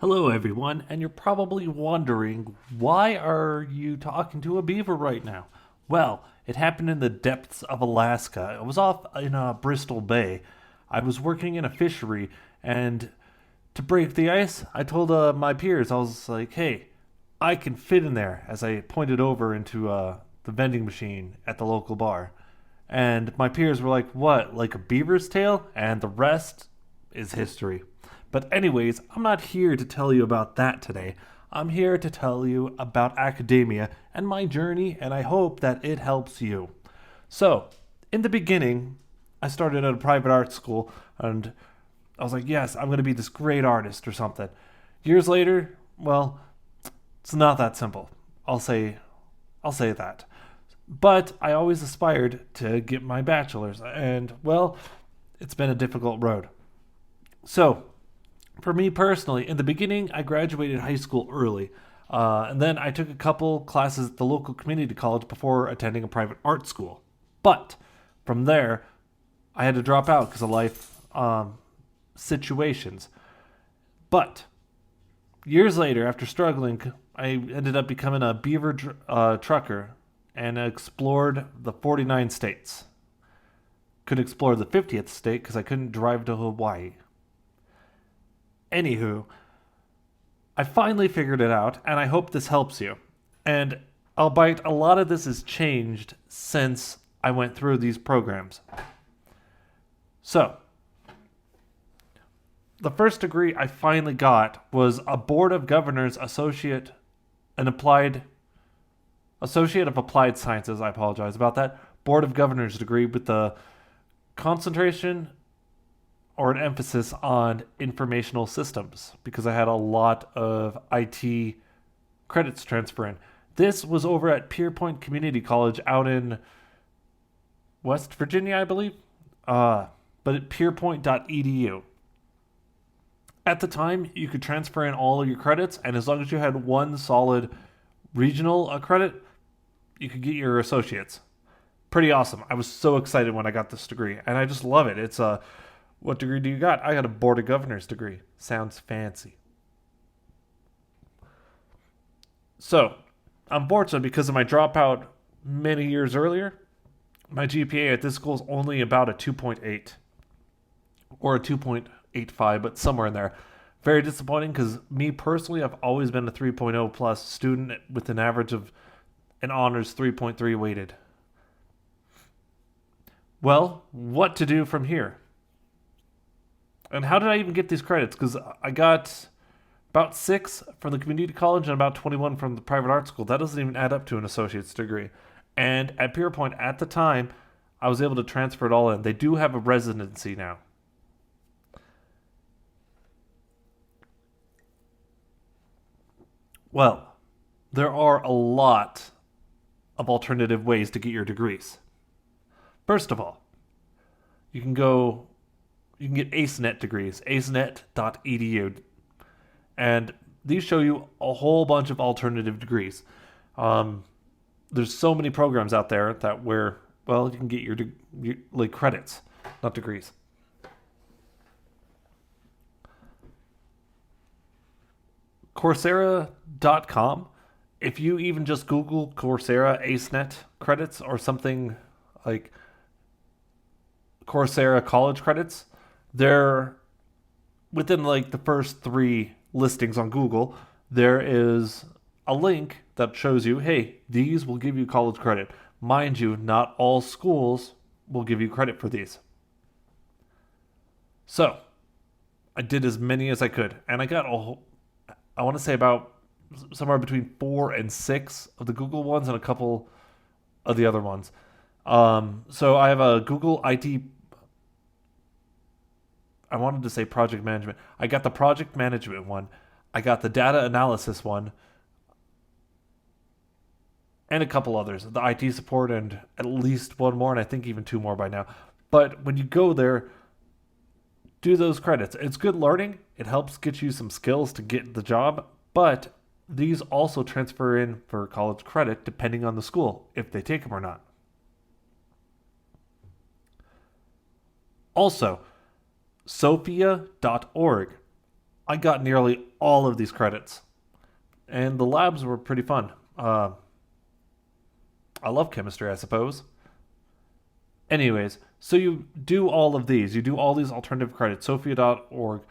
Hello, everyone, and you're probably wondering why are you talking to a beaver right now? Well, it happened in the depths of Alaska. I was off in Bristol Bay. I was working in a fishery, and to break the ice, I told my peers, I was like, "Hey, I can fit in there." As I pointed over into the vending machine at the local bar, and my peers were like, "What? Like a beaver's tail?" And the rest is history. But, anyways, I'm not here to tell you about that today. I'm here to tell you about academia and my journey, and I hope that it helps you. So, in the beginning, I started at a private art school, and I was like, yes, I'm going to be this great artist or something. Years later, well, it's not that simple. I'll say, I'll say that. But I always aspired to get my bachelor's, and well, it's been a difficult road. So, for me personally, in the beginning, I graduated high school early. And then I took a couple classes at the local community college before attending a private art school. But from there, I had to drop out because of life situations. But years later, after struggling, I ended up becoming a beaver trucker and explored the 49 states. Couldn't explore the 50th state because I couldn't drive to Hawaii. Anywho, I finally figured it out, and I hope this helps you. And albeit a lot of this has changed since I went through these programs. So, the first degree I finally got was a Board of Governors Associate of Applied Sciences. I apologize about that. Board of Governors degree with the concentration or an emphasis on informational systems because I had a lot of IT credits transferring. This was over at Pierpoint Community College out in West Virginia, I believe, but at pierpoint.edu. At the time, you could transfer in all of your credits, and as long as you had one solid regional credit, you could get your associates. Pretty awesome. I was so excited when I got this degree, and I just love it. It's a What degree do you got? I got a Board of Governors degree. Sounds fancy. So, unfortunately, because of my dropout many years earlier, my GPA at this school is only about a 2.8 or a 2.85, but somewhere in there. Very disappointing because me personally, I've always been a 3.0 plus student with an average of an honors 3.3 weighted. Well, what to do from here? And how did I even get these credits? Because I got about 6 from the community college and about 21 from the private art school. That doesn't even add up to an associate's degree. And at Pierpoint at the time, I was able to transfer it all in. They do have a residency now. Well, there are a lot of alternative ways to get your degrees. First of all, you can go you can get AceNet degrees, acenet.edu. And these show you a whole bunch of alternative degrees. Um, there's so many programs out there that where well you can get your like credits, not degrees. Coursera.com. If you even just Google Coursera AceNet credits or something like Coursera college credits, they're within like the first 3 listings on Google. There is a link that shows you, hey, these will give you college credit. Mind you, not all schools will give you credit for these. So I did as many as I could, and I got I want to say about somewhere between 4 and 6 of the Google ones and a couple of the other ones. So I have a Google IT. I wanted to say project management. I got the project management one. I got the data analysis one, and a couple others. The IT support and at least one more, and I think even 2 more by now. But when you go there, do those credits. It's good learning. It helps get you some skills to get the job, but these also transfer in for college credit depending on the school, if they take them or not. Also, sophia.org. I got nearly all of these credits, and the labs were pretty fun. I love chemistry, I suppose. Anyways, so you do all of these. You do all these alternative credits. Sophia.org.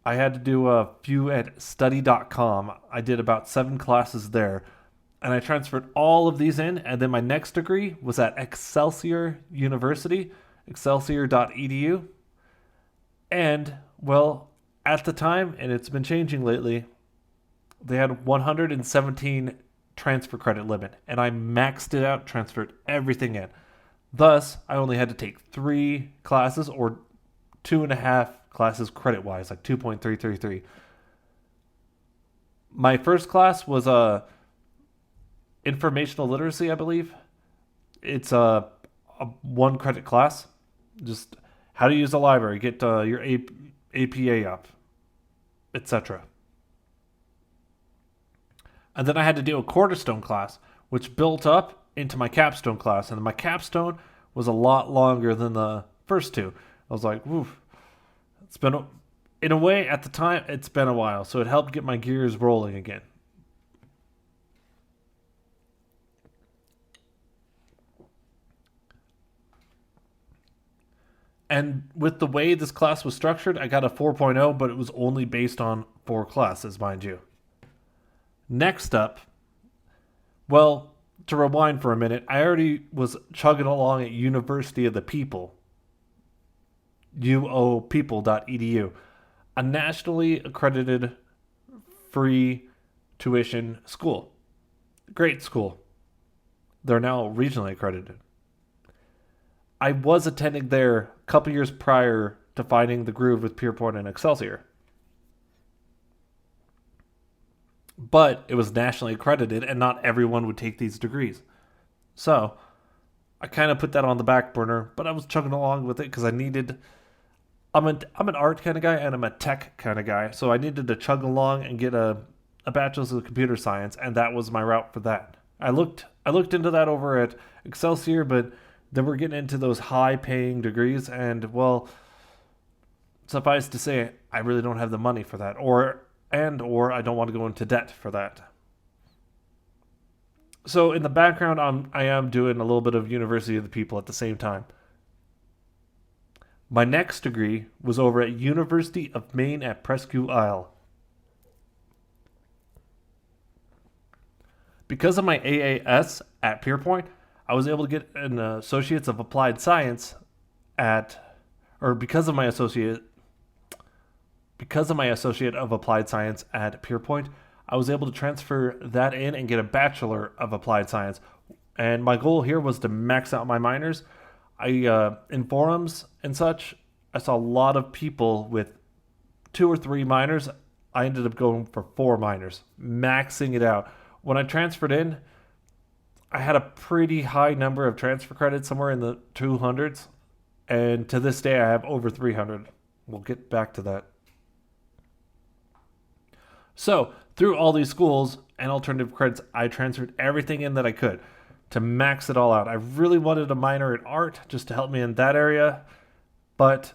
I had to do a few at study.com. I did about 7 classes there. And I transferred all of these in. And then my next degree was at Excelsior University, excelsior.edu. And, well, at the time, and it's been changing lately, they had 117 transfer credit limit. And I maxed it out, transferred everything in. Thus, I only had to take 3 classes or 2.5 classes credit wise, like 2.333. My first class was informational literacy, I believe. It's a 1 credit class. Just how to use a library, get your APA up, etc. And then I had to do a cornerstone class, which built up into my capstone class. And my capstone was a lot longer than the first 2. I was like, woof. It's been, in a way, at the time, it's been a while. So it helped get my gears rolling again. And with the way this class was structured, I got a 4.0, but it was only based on 4 classes, mind you. Next up, well, to rewind for a minute, I already was chugging along at University of the People, uopeople.edu, a nationally accredited free tuition school. Great school. They're now regionally accredited. I was attending there a couple years prior to finding the groove with Pierpoint and Excelsior. But it was nationally accredited, and not everyone would take these degrees. So I kind of put that on the back burner, but I was chugging along with it because I needed. I'm an art kind of guy, and I'm a tech kind of guy, so I needed to chug along and get a bachelor's of computer science, and that was my route for that. I looked into that over at Excelsior, but then we're getting into those high-paying degrees, and well, suffice to say, I really don't have the money for that, or I don't want to go into debt for that. So in the background, I am doing a little bit of University of the People at the same time. My next degree was over at University of Maine at Presque Isle. Because of my AAS at Pierpoint, I was able to get an Associates of Applied Science because of my Associate of Applied Science at Pierpoint, I was able to transfer that in and get a Bachelor of Applied Science. And my goal here was to max out my minors. In forums and such, I saw a lot of people with 2 or 3 minors. I ended up going for 4 minors, maxing it out. When I transferred in, I had a pretty high number of transfer credits, somewhere in the 200s. And to this day, I have over 300. We'll get back to that. So, through all these schools and alternative credits, I transferred everything in that I could to max it all out. I really wanted a minor in art just to help me in that area, but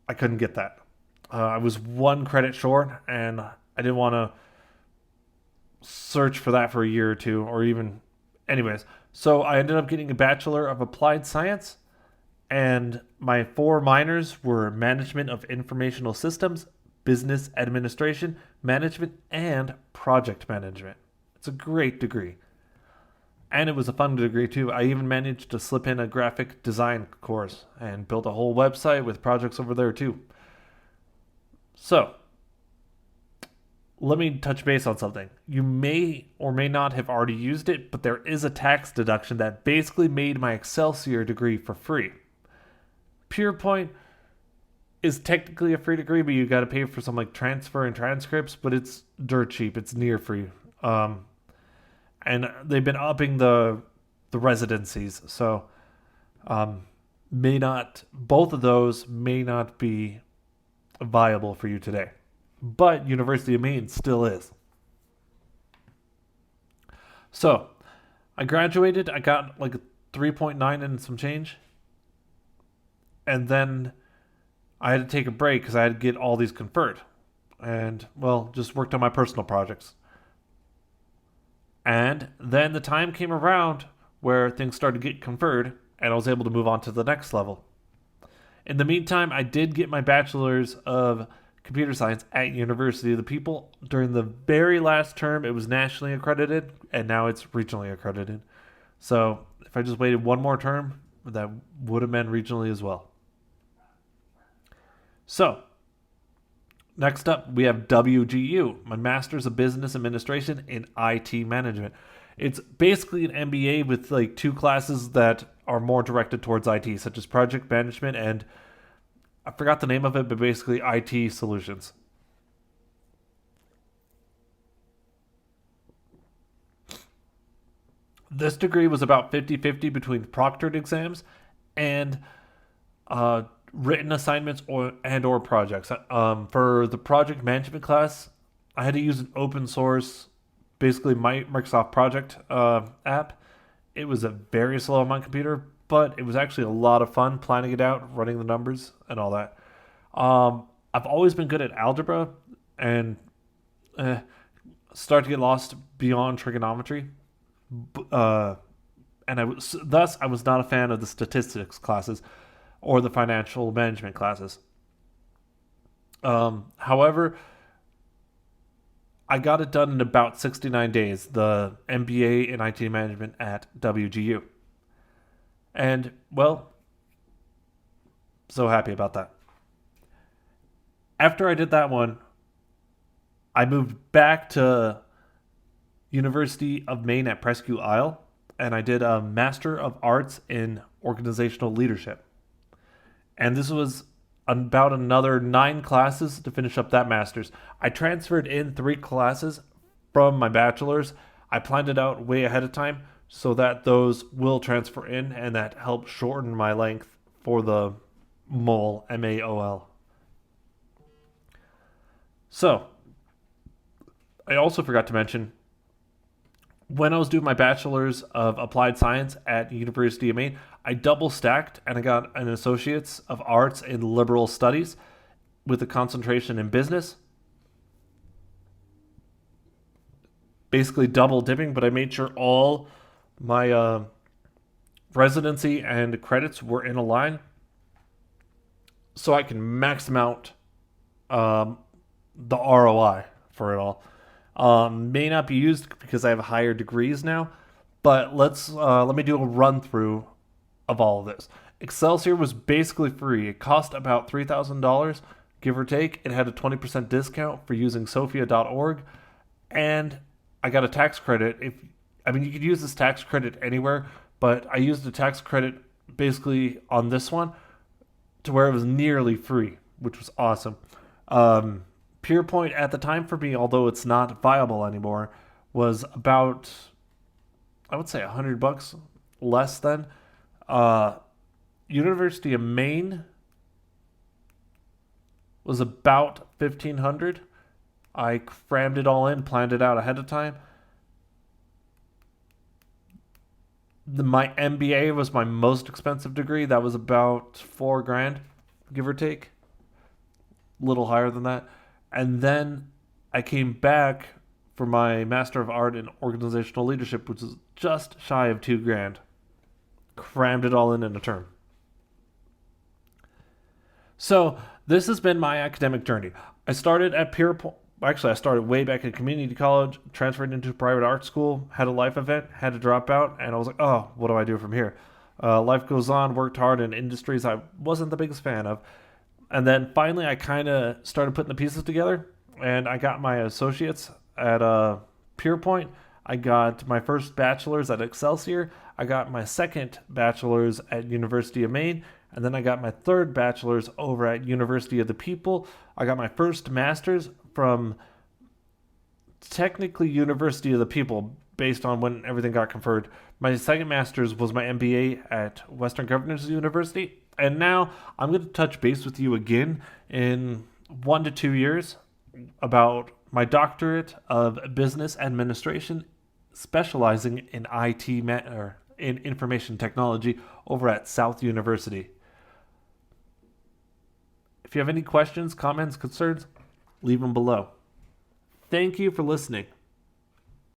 I couldn't get that. I was 1 credit short, and I didn't want to search for that for a year or 2, or even... Anyways, so I ended up getting a Bachelor of Applied Science, and my 4 minors were Management of Informational Systems, Business Administration, Management, and Project Management. It's a great degree. And it was a fun degree too. I even managed to slip in a graphic design course and built a whole website with projects over there too. So, let me touch base on something. You may or may not have already used it, but there is a tax deduction that basically made my Excelsior degree for free. Pierpoint is technically a free degree, but you got to pay for some like transfer and transcripts, but it's dirt cheap. It's near free. And they've been upping the residencies, so both of those may not be viable for you today. But University of Maine still is. So, I graduated, I got like a 3.9 and some change. And then I had to take a break because I had to get all these conferred. and, well, just worked on my personal projects. And then the time came around where things started to get conferred, and I was able to move on to the next level. In the meantime, I did get my bachelor's of computer science at University of the People. During the very last term, it was nationally accredited, and now it's regionally accredited. So if I just waited one more term, that would have been regionally as well. So next up, we have WGU, my Master's of Business Administration in IT Management. It's basically an MBA with like two classes that are more directed towards IT, such as project management and I forgot the name of it, but basically IT solutions. This degree was about 50-50 between proctored exams and uh, written assignments or projects. For the project management class, I had to use an open source, basically my Microsoft Project app. It was a very slow on my computer, but it was actually a lot of fun planning it out, running the numbers, and all that. I've always been good at algebra and start to get lost beyond trigonometry. Uh, and I was not a fan of the statistics classes or the financial management classes. However, I got it done in about 69 days, the MBA in IT management at WGU. And, well, so happy about that. After I did that one, I moved back to University of Maine at Presque Isle, and I did a Master of Arts in Organizational Leadership. And this was about another 9 classes to finish up that master's. I transferred in 3 classes from my bachelor's. I planned it out way ahead of time so that those will transfer in, and that helps shorten my length for the MOL, MAOL. So, I also forgot to mention when I was doing my bachelor's of applied science at University of Maine, I double stacked and I got an associate's of arts in liberal studies with a concentration in business. Basically double dipping, but I made sure all my residency and credits were in a line so I can max them out um, the ROI for it all. May not be used because I have higher degrees now, but let me do a run through of all of this. Excelsior was basically free. It cost about $3,000, give or take. It had a 20% discount for using Sophia.org, and I got a tax credit. You could use this tax credit anywhere, but I used a tax credit basically on this one to where it was nearly free, which was awesome. PeerPoint at the time for me, although it's not viable anymore, was about, I would say, $100 less than. Uh, University of Maine was about 1,500. I crammed it all in, planned it out ahead of time. My MBA was my most expensive degree. That was about $4,000, give or take. A little higher than that. And then I came back for my Master of Art in Organizational Leadership, which is just shy of $2,000. Crammed it all in a term. So this has been my academic journey. I started at Pierpoint. Actually, I started way back at community college, transferred into private art school, had a life event, had to drop out, and I was like, oh, what do I do from here? Life goes on, worked hard in industries I wasn't the biggest fan of. And then finally, I kind of started putting the pieces together, and I got my associates at Pierpoint. I got my first bachelor's at Excelsior. I got my second bachelor's at University of Maine, and then I got my third bachelor's over at University of the People. I got my first master's from technically University of the People based on when everything got conferred. My second master's was my MBA at Western Governors University. And now I'm going to touch base with you again in 1 to 2 years about my doctorate of business administration, specializing in or in information technology over at South University. If you have any questions, comments, concerns, leave them below. Thank you for listening.